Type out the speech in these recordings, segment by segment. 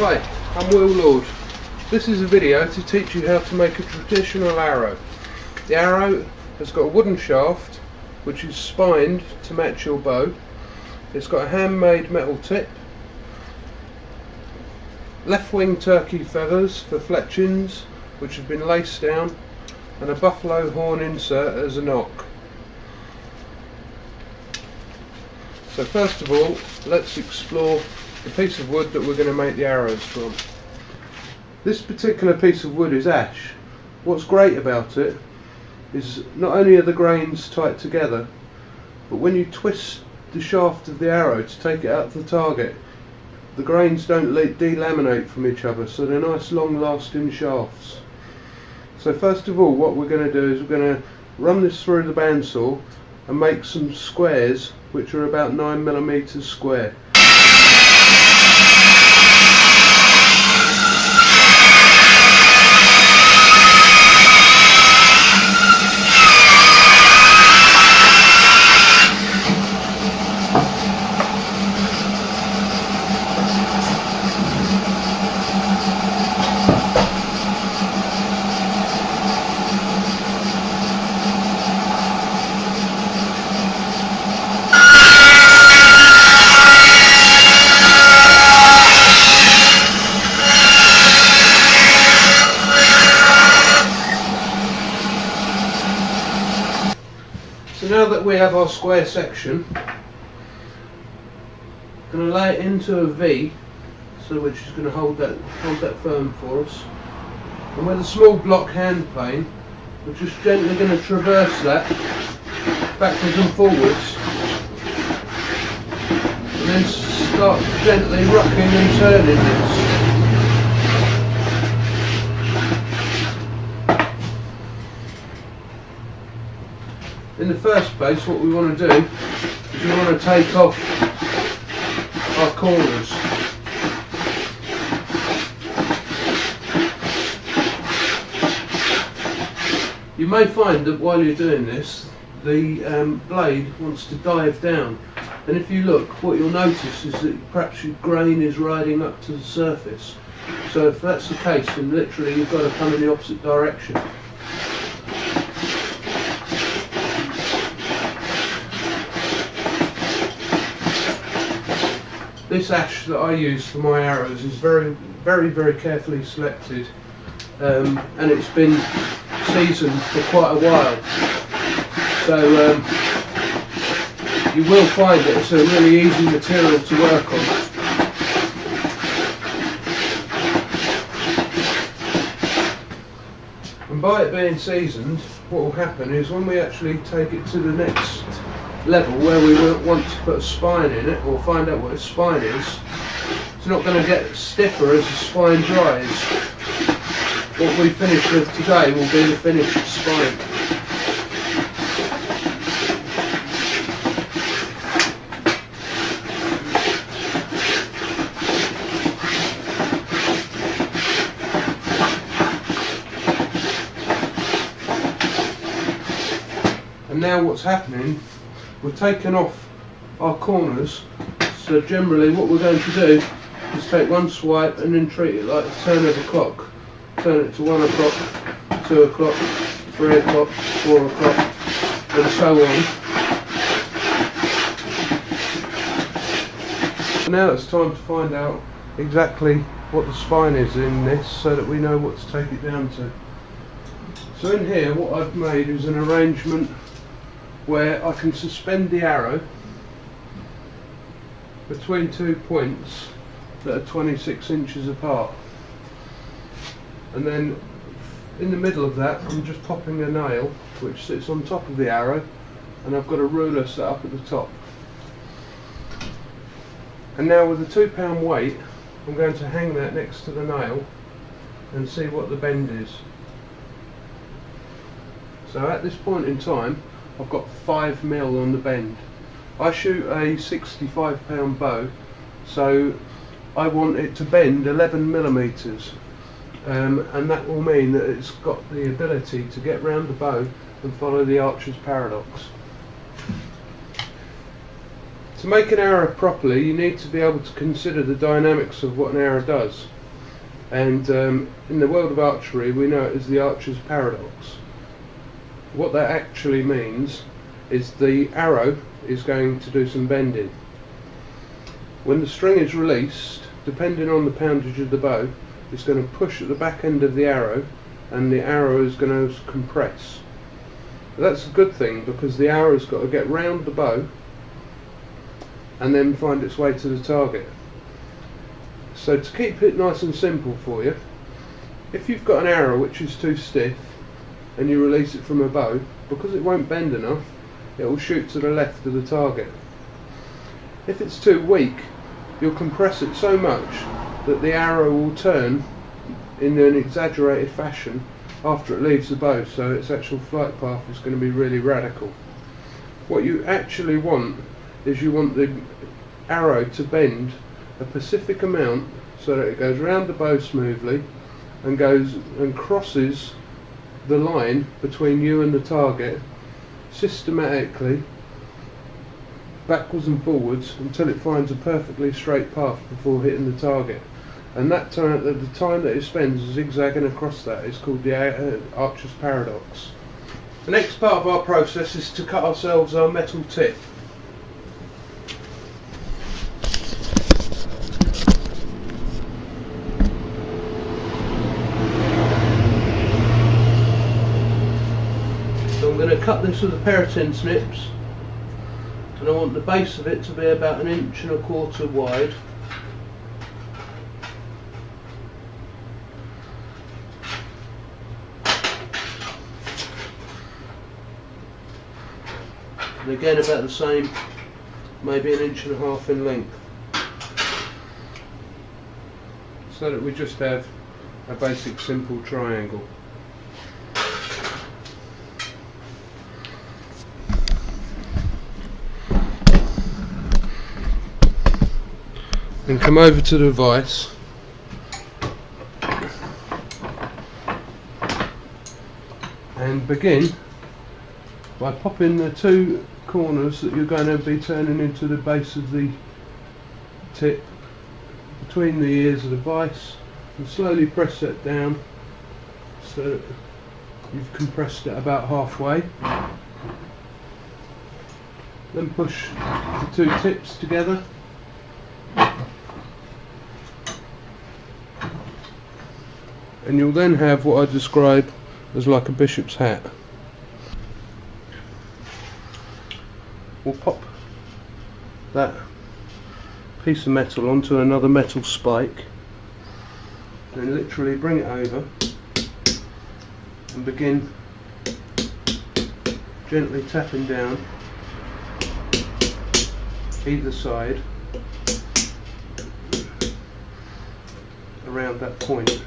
Hi, I'm Will Lord. This is a video to teach you how to make a traditional arrow. The arrow has got a wooden shaft which is spined to match your bow. It's got a handmade metal tip, left wing turkey feathers for fletchings which have been laced down, and a buffalo horn insert as a knock. So first of all, let's explore the piece of wood that we're going to make the arrows from. This particular piece of wood is ash. What's great about it is not only are the grains tight together, but when you twist the shaft of the arrow to take it out of the target, the grains don't delaminate from each other, so they're nice long lasting shafts. So first of all, what we're going to do is we're going to run this through the bandsaw and make some squares which are about 9mm square. So now that we have our square section, I'm going to lay it into a V, so which is going to hold that firm for us. And with a small block hand plane, we're just gently going to traverse that backwards and forwards, and then start gently rocking and turning this. In the first place, what we want to do is we want to take off our corners. You may find that while you're doing this, the blade wants to dive down, and if you look, what you'll notice is that perhaps your grain is riding up to the surface. So if that's the case, then literally you've got to come in the opposite direction. This ash that I use for my arrows is very carefully selected, and it's been seasoned for quite a while. So you will find that it's a really easy material to work on. And by it being seasoned, what will happen is when we actually take it to the next level where we want to put a spine in it, or find out what a spine is, it's not going to get stiffer as the spine dries. What we finish with today will be the finished spine. And now what's happening, we've taken off our corners, so generally what we're going to do is take one swipe and then treat it like a turn of a clock. Turn it to 1 o'clock, 2 o'clock, 3 o'clock, 4 o'clock, and so on. So now it's time to find out exactly what the spine is in this, so that we know what to take it down to. So in here, what I've made is an arrangement where I can suspend the arrow between 2 points that are 26 inches apart, and then in the middle of that I'm just popping a nail which sits on top of the arrow, and I've got a ruler set up at the top. And now with a 2 pound weight, I'm going to hang that next to the nail and see what the bend is. So at this point in time, I've got 5mm on the bend. I shoot a 65 pound bow, so I want it to bend 11mm, and that will mean that it's got the ability to get round the bow and follow the archer's paradox. To make an arrow properly, you need to be able to consider the dynamics of what an arrow does. And in the world of archery, we know it as the archer's paradox. What that actually means is the arrow is going to do some bending. When the string is released, depending on the poundage of the bow, it's going to push at the back end of the arrow, and the arrow is going to compress. That's a good thing, because the arrow's got to get round the bow and then find its way to the target. So to keep it nice and simple for you, if you've got an arrow which is too stiff and you release it from a bow, because it won't bend enough, it will shoot to the left of the target. If it's too weak, you'll compress it so much that the arrow will turn in an exaggerated fashion after it leaves the bow, so its actual flight path is going to be really radical. What you actually want is you want the arrow to bend a specific amount so that it goes round the bow smoothly and goes and crosses the line between you and the target systematically backwards and forwards until it finds a perfectly straight path before hitting the target. And that time, the time that it spends zigzagging across that is called the archer's paradox. The next part of our process is to cut ourselves our metal tip. So I'm going to cut this with a pair of tin snips, and I want the base of it to be about 1.25 inches wide. And again about the same, maybe 1.5 inches in length, so that we just have a basic simple triangle. Then come over to the vise and begin by popping the two corners that you're going to be turning into the base of the tip between the ears of the vise, and slowly press that down so that you've compressed it about halfway. Then push the two tips together and you'll then have what I describe as like a bishop's hat. We'll pop that piece of metal onto another metal spike and literally bring it over and begin gently tapping down either side around that point.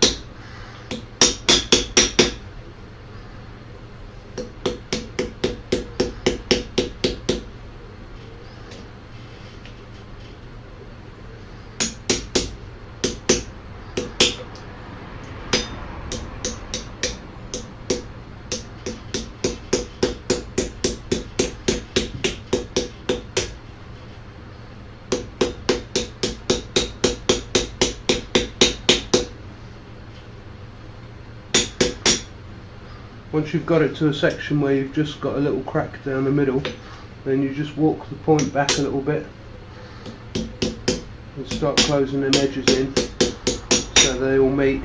Once you've got it to a section where you've just got a little crack down the middle, then you just walk the point back a little bit and start closing them edges in so they all meet.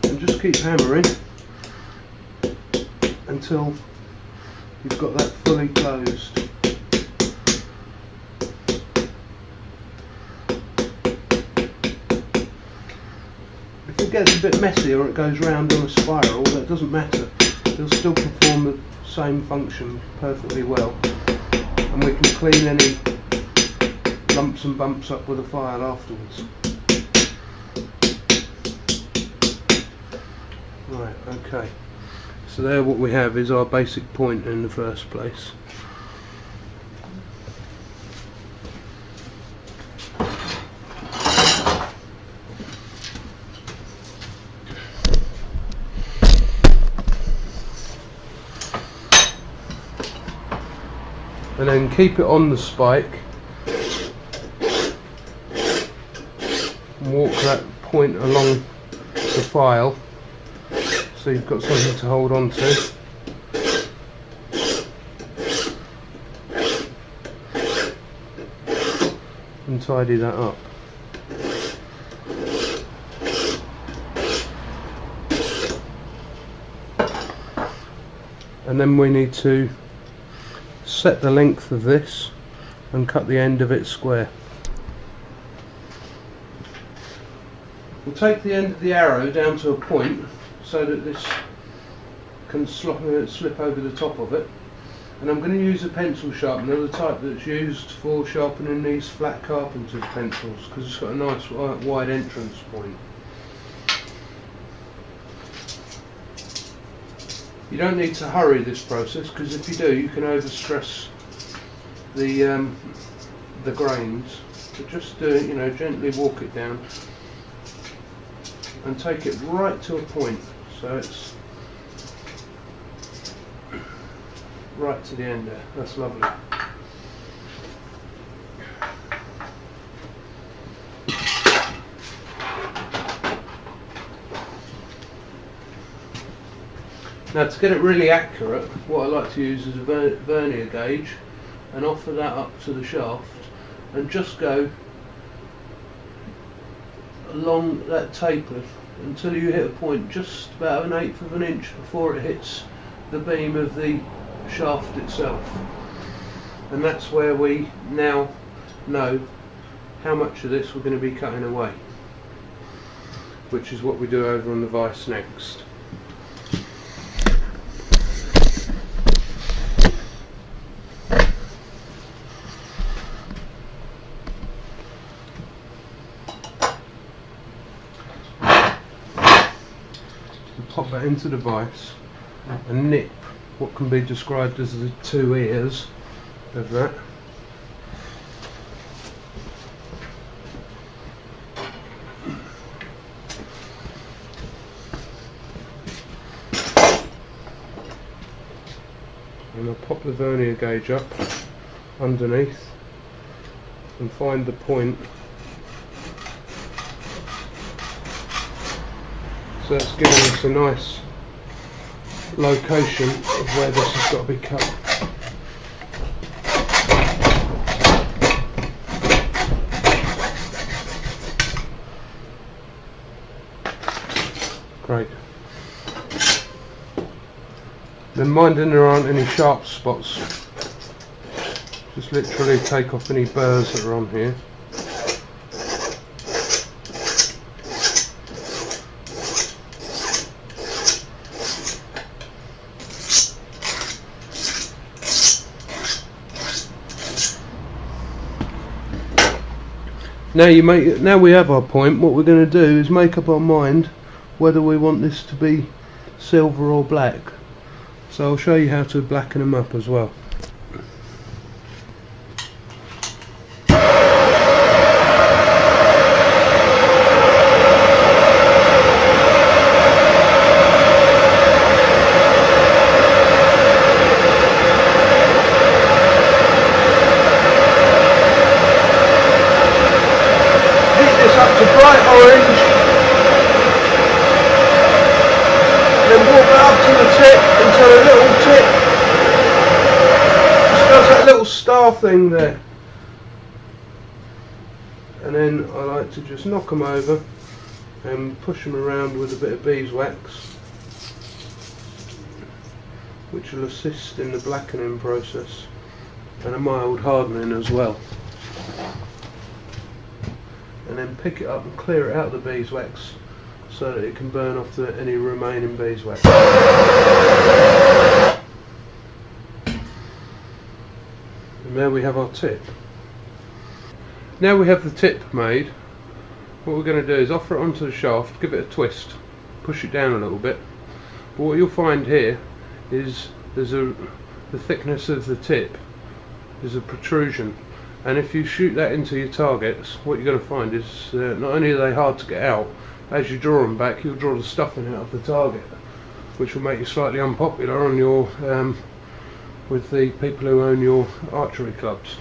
And just keep hammering until you've got that fully closed. If it gets a bit messy or it goes round on a spiral, that doesn't matter. It'll still perform the same function perfectly well, and we can clean any lumps and bumps up with a file afterwards. Right, okay. So there what we have is our basic point in the first place. and then keep it on the spike and walk that point along the file so you've got something to hold on to. And tidy that up. And then we need to set the length of this and cut the end of it square. We'll take the end of the arrow down to a point so that this can slip over the top of it, and I'm going to use a pencil sharpener, the type that's used for sharpening these flat carpenter's pencils, because it's got a nice wide entrance point. You don't need to hurry this process, because if you do, you can overstress the grains. But just gently walk it down and take it right to a point, so it's right to the end there. That's lovely. Now, to get it really accurate, what I like to use is a vernier gauge and offer that up to the shaft and just go along that taper until you hit a point just about 1/8 of an inch before it hits the beam of the shaft itself. And that's where we now know how much of this we're going to be cutting away, which is what we do over on the vise next. Pop that into the vise and nip what can be described as the two ears of that. And I'll pop the vernier gauge up underneath and find the point. So that's giving us a nice location of where this has got to be cut. Great. Then minding there aren't any sharp spots, just literally take off any burrs that are on here. Now we have our point. What we're going to do is make up our mind whether we want this to be silver or black. So I'll show you how to blacken them up as well. Up to bright orange, then walk it up to the tip until a little tip just does that little star thing there, and then I like to just knock them over and push them around with a bit of beeswax, which will assist in the blackening process and a mild hardening as well. And then pick it up and clear it out of the beeswax so that it can burn off any remaining beeswax. And there we have our tip. Now we have the tip made, what we're going to do is offer it onto the shaft, give it a twist, push it down a little bit. But what you'll find here is the thickness of the tip is a protrusion. And if you shoot that into your targets, what you're going to find is not only are they hard to get out, as you draw them back, you'll draw the stuffing out of the target, which will make you slightly unpopular on your with the people who own your archery clubs.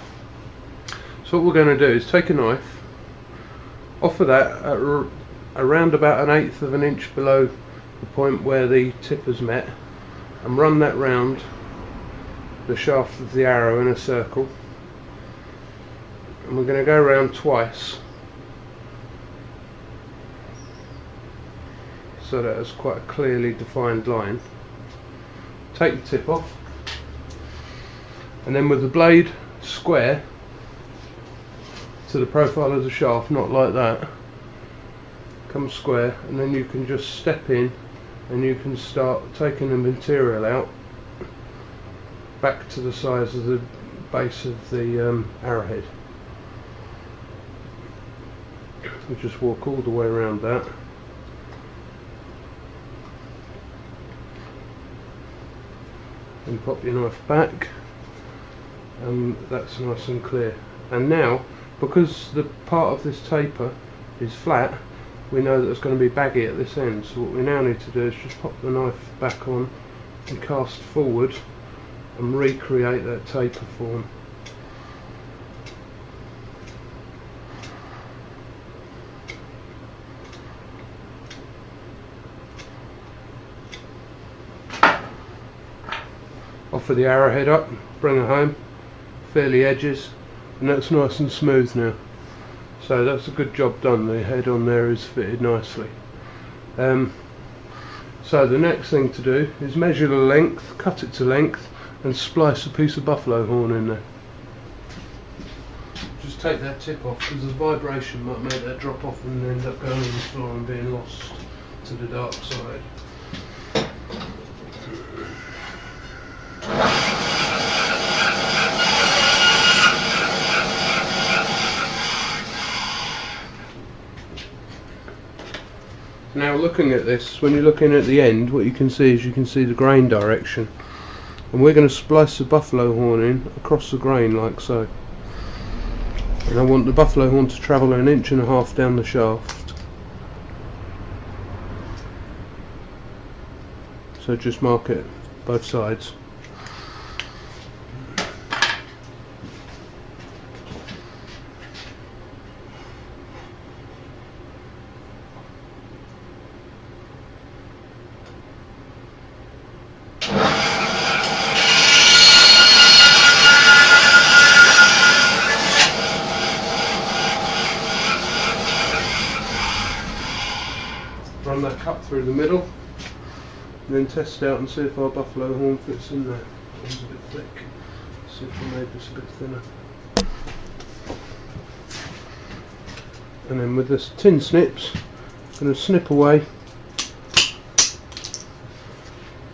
So what we're going to do is take a knife, offer that at around about 1/8 of an inch below the point where the tip has met, and run that round the shaft of the arrow in a circle, and we're going to go around twice so that it's quite a clearly defined line. Take the tip off, and then with the blade square to the profile of the shaft, not like that, come square, and then you can just step in and you can start taking the material out back to the size of the base of the arrowhead. We just walk all the way around that. And pop your knife back, and that's nice and clear. And now, because the part of this taper is flat, we know that it's going to be baggy at this end, so what we now need to do is just pop the knife back on and cast forward and recreate that taper form. Offer the arrowhead up, bring her home, feel the edges, and that's nice and smooth now. So that's a good job done, the head on there is fitted nicely. So the next thing to do is measure the length, cut it to length, and splice a piece of buffalo horn in there. Just take that tip off, because the vibration might make that drop off and end up going on the floor and being lost to the dark side. Now looking at this, when you're looking at the end, what you can see is the grain direction, and we're going to splice the buffalo horn in across the grain like so, and I want the buffalo horn to travel 1.5 inches down the shaft, so just mark it both sides. Run that cut through the middle, and then test it out and see if our buffalo horn fits in there. It's a bit thick. See if we made this a bit thinner. And then with this tin snips, I'm going to snip away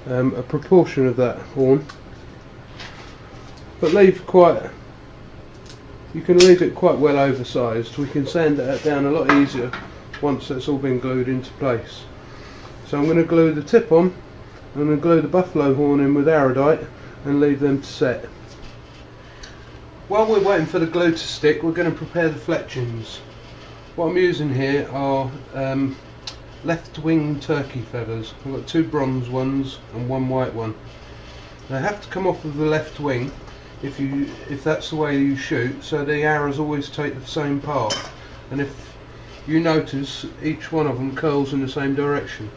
a proportion of that horn, but leave you can leave it quite well oversized. We can sand that down a lot easier once that's all been glued into place. So I'm going to glue the tip on, I'm going to glue the buffalo horn in with Aerodite and leave them to set. While we're waiting for the glue to stick, we're going to prepare the fletchings. What I'm using here are left wing turkey feathers. I've got 2 bronze ones and 1 white one. They have to come off of the left wing if that's the way you shoot, so the arrows always take the same path, and if you notice each one of them curls in the same direction.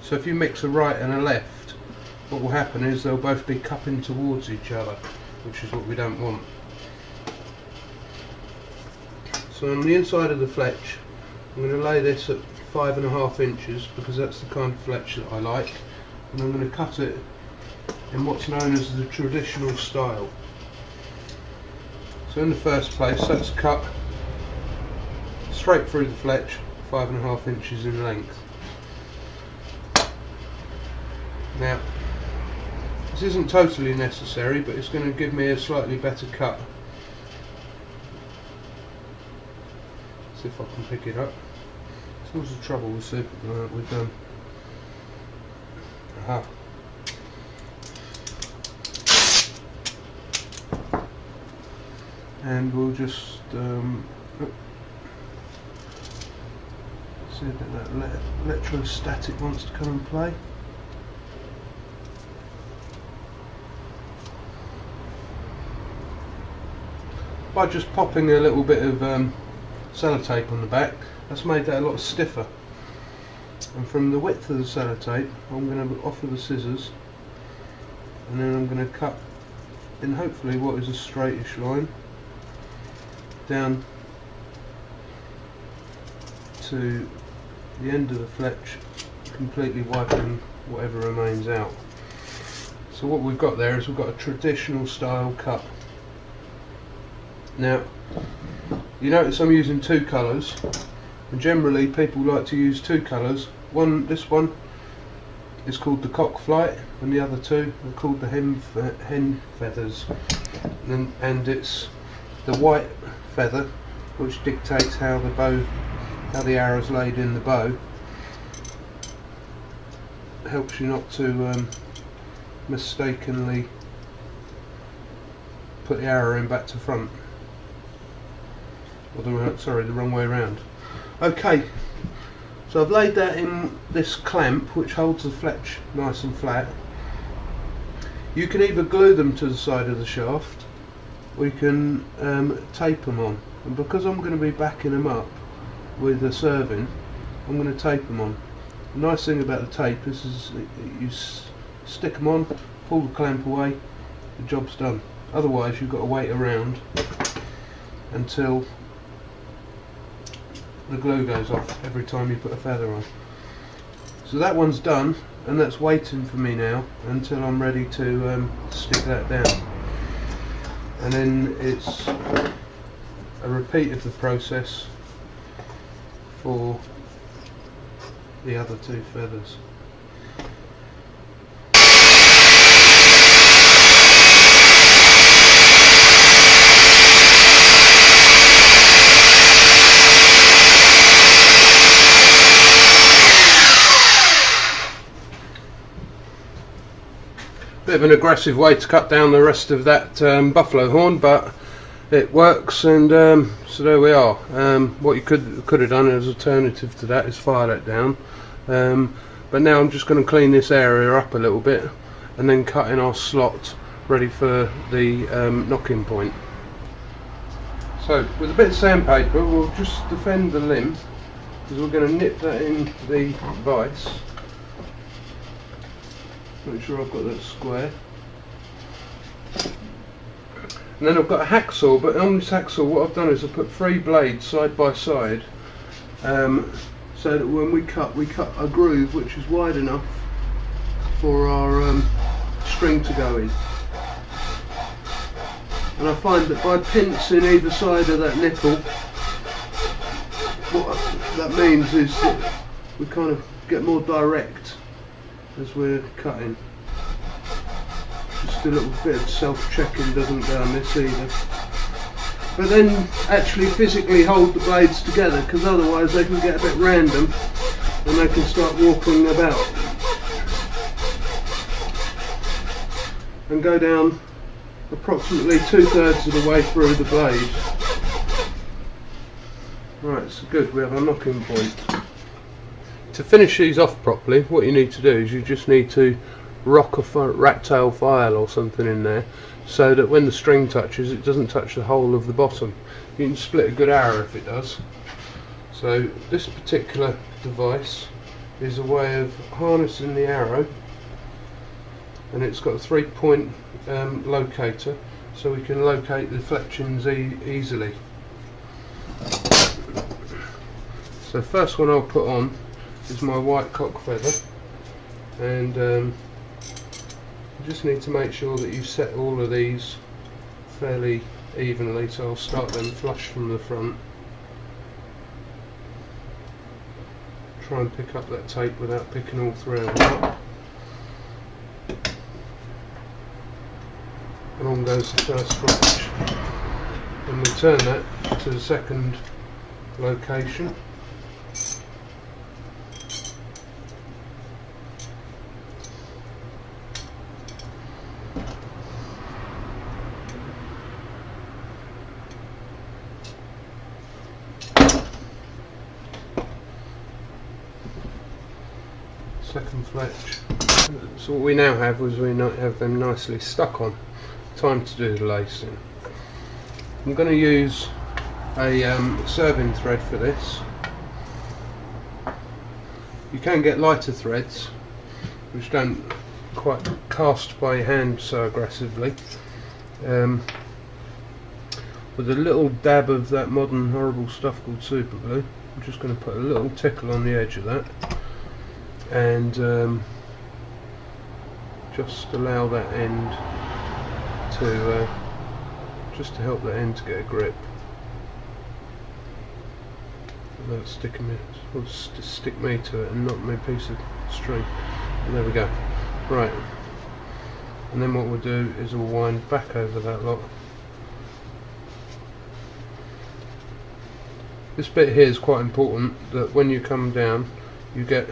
So if you mix a right and a left, what will happen is they'll both be cupping towards each other, which is what we don't want. So on the inside of the fletch, I'm going to lay this at 5.5 inches because that's the kind of fletch that I like, and I'm going to cut it in what's known as the traditional style. So in the first place, that's cut straight through the fletch, 5.5 inches in length. Now, this isn't totally necessary, but it's going to give me a slightly better cut. See if I can pick it up. It's always the trouble with aha. And we'll just see if that electrostatic wants to come and play. by just popping a little bit of sellotape on the back, that's made that a lot stiffer. And from the width of the sellotape, I'm going to offer the scissors, and then I'm going to cut in hopefully what is a straightish line down to the end of the fletch, completely wiping whatever remains out. So what we've got there is we've got a traditional style cut. Now you notice I'm using two colours, and generally people like to use two colours. This one is called the cock flight, and the other two are called the hen feathers, and it's the white feather which dictates how the arrow's laid in the bow. It helps you not to mistakenly put the arrow in back to front, or the wrong way around. Okay, so I've laid that in this clamp which holds the fletch nice and flat. You can either glue them to the side of the shaft, or you can tape them on, and because I'm going to be backing them up with a serving, I'm going to tape them on. The nice thing about the tape is you stick them on, pull the clamp away, the job's done. Otherwise you've got to wait around until the glue goes off every time you put a feather on. So that one's done, and that's waiting for me now until I'm ready to stick that down. And then it's a repeat of the process for the other two feathers. Bit of an aggressive way to cut down the rest of that buffalo horn, but it works, and so there we are. What you could have done as an alternative to that is fire that down, but now I'm just going to clean this area up a little bit and then cut in our slot ready for the knocking point. So with a bit of sandpaper we'll just defend the limb, because we're going to nip that in the vise. Make sure I've got that square. And then I've got a hacksaw, but on this hacksaw what I've done is I've put 3 blades side by side, so that when we cut a groove which is wide enough for our string to go in. And I find that by pincing either side of that nipple, what that means is that we kind of get more direct as we're cutting. Just a little bit of self-checking doesn't go on this either. But then actually physically hold the blades together, because otherwise they can get a bit random and they can start walking about and go down approximately 2/3 of the way through the blade. Right, so good, we have our knocking point. To finish these off properly, what you need to do is you just need to rock a rat tail file or something in there, so that when the string touches, it doesn't touch the whole of the bottom. You can split a good arrow if it does. So this particular device is a way of harnessing the arrow, and it's got a 3-point locator, so we can locate the fletchings easily. So first one I'll put on is my white cock feather, and you just need to make sure that you set all of these fairly evenly, so I'll start them flush from the front. Try and pick up that tape without picking all 3 of them up. And on goes the first fletch, and we turn that to the second location. Second fletch. So what we now have is we have them nicely stuck on. Time to do the lacing. I'm going to use a serving thread for this. You can get lighter threads which don't quite cast by hand so aggressively. With a little dab of that modern horrible stuff called super glue, I'm just going to put a little tickle on the edge of that and just allow that end to just to help that end to get a grip without sticking me, to stick me to it and not my piece of string. And there we go. Right, and then what we'll do is we'll wind back over that lot. This bit here is quite important, that when you come down you get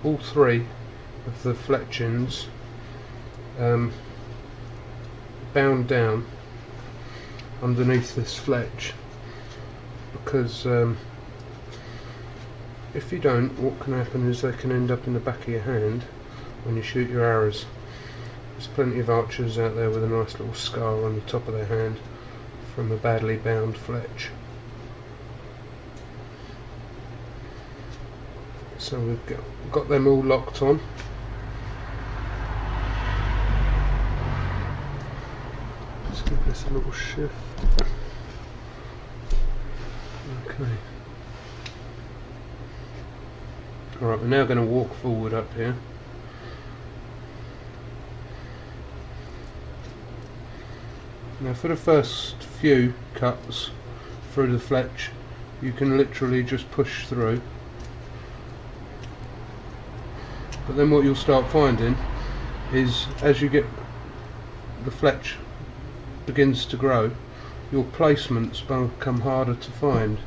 all three of the fletchings bound down underneath this fletch, because if you don't, what can happen is they can end up in the back of your hand when you shoot your arrows. There's plenty of archers out there with a nice little scar on the top of their hand from a badly bound fletch. So we've got them all locked on. Let's give this a little shift. Okay. Alright, we're now going to walk forward up here. Now for the first few cuts through the fletch, you can literally just push through. But then what you'll start finding is, as you get the fletch begins to grow, your placements become harder to find.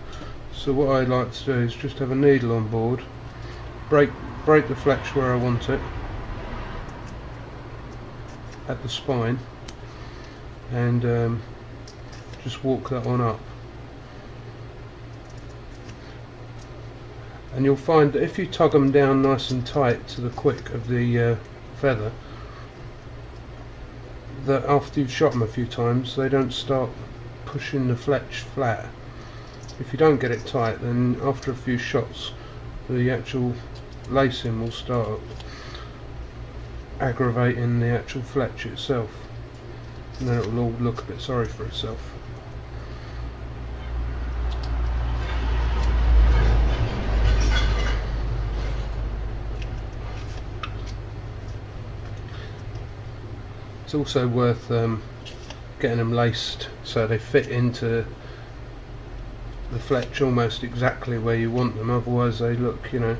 So what I like to do is just have a needle on board, break the fletch where I want it at the spine, and just walk that one up. And you'll find that if you tug them down nice and tight to the quick of the feather, that after you've shot them a few times they don't start pushing the fletch flat. If you don't get it tight, then after a few shots the actual lacing will start aggravating the actual fletch itself, and then it will all look a bit sorry for itself. It's also worth getting them laced so they fit into the fletch almost exactly where you want them, otherwise they look, you know,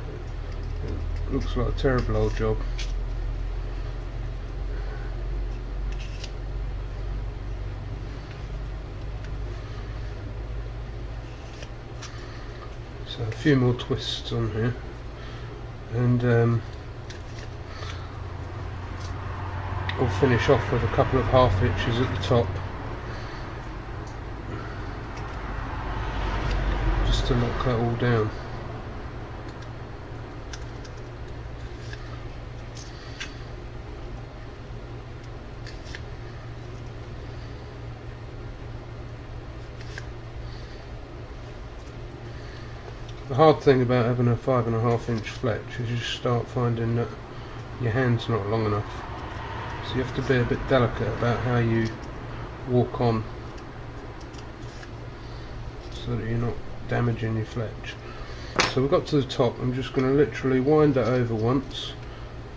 it looks like a terrible old job. So a few more twists on here, and we'll finish off with a couple of half hitches at the top, just to lock that all down. The hard thing about having a 5.5 inch fletch is you start finding that your hand's not long enough. So you have to be a bit delicate about how you walk on, so that you're not damaging your fletch. So we've got to the top. I'm just going to literally wind it over once,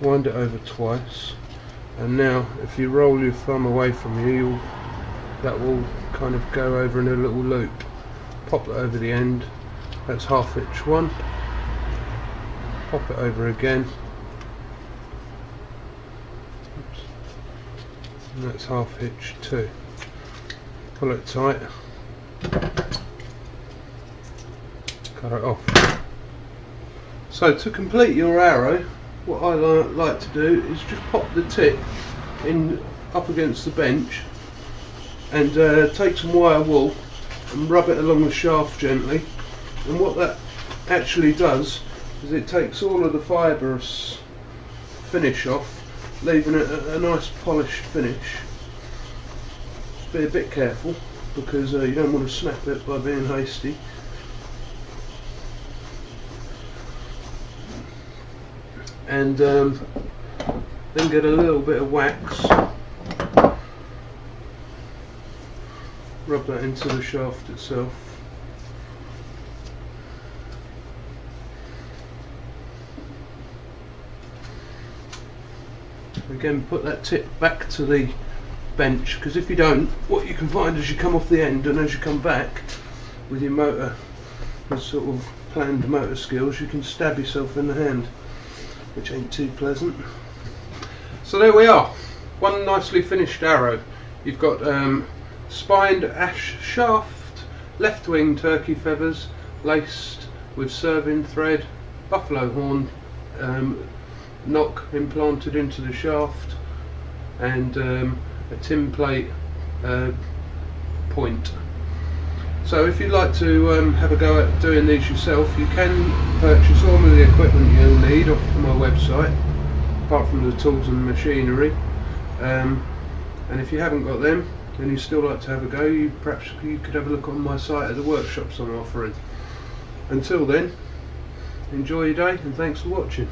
wind it over twice, and now if you roll your thumb away from you, that will kind of go over in a little loop. Pop it over the end. That's half hitch one. Pop it over again. And that's half hitch 2. Pull it tight, cut it off. So to complete your arrow, what I like to do is just pop the tip in up against the bench and take some wire wool and rub it along the shaft gently, and what that actually does is it takes all of the fibrous finish off, leaving it a nice polished finish. Just be a bit careful. because you don't want to snap it by being hasty. And then get a little bit of wax, rub that into the shaft itself. Again, put that tip back to the bench, because if you don't, what you can find as you come off the end and as you come back with your motor, with sort of planned motor skills, you can stab yourself in the hand, which ain't too pleasant. So there we are, one nicely finished arrow. You've got spined ash shaft, left wing turkey feathers laced with serving thread, buffalo horn knock implanted into the shaft, and a tin plate point. So if you'd like to have a go at doing these yourself, you can purchase all of the equipment you'll need off my website, apart from the tools and machinery. And if you haven't got them and you still like to have a go, perhaps you could have a look on my site at the workshops I'm offering. Until then, enjoy your day and thanks for watching.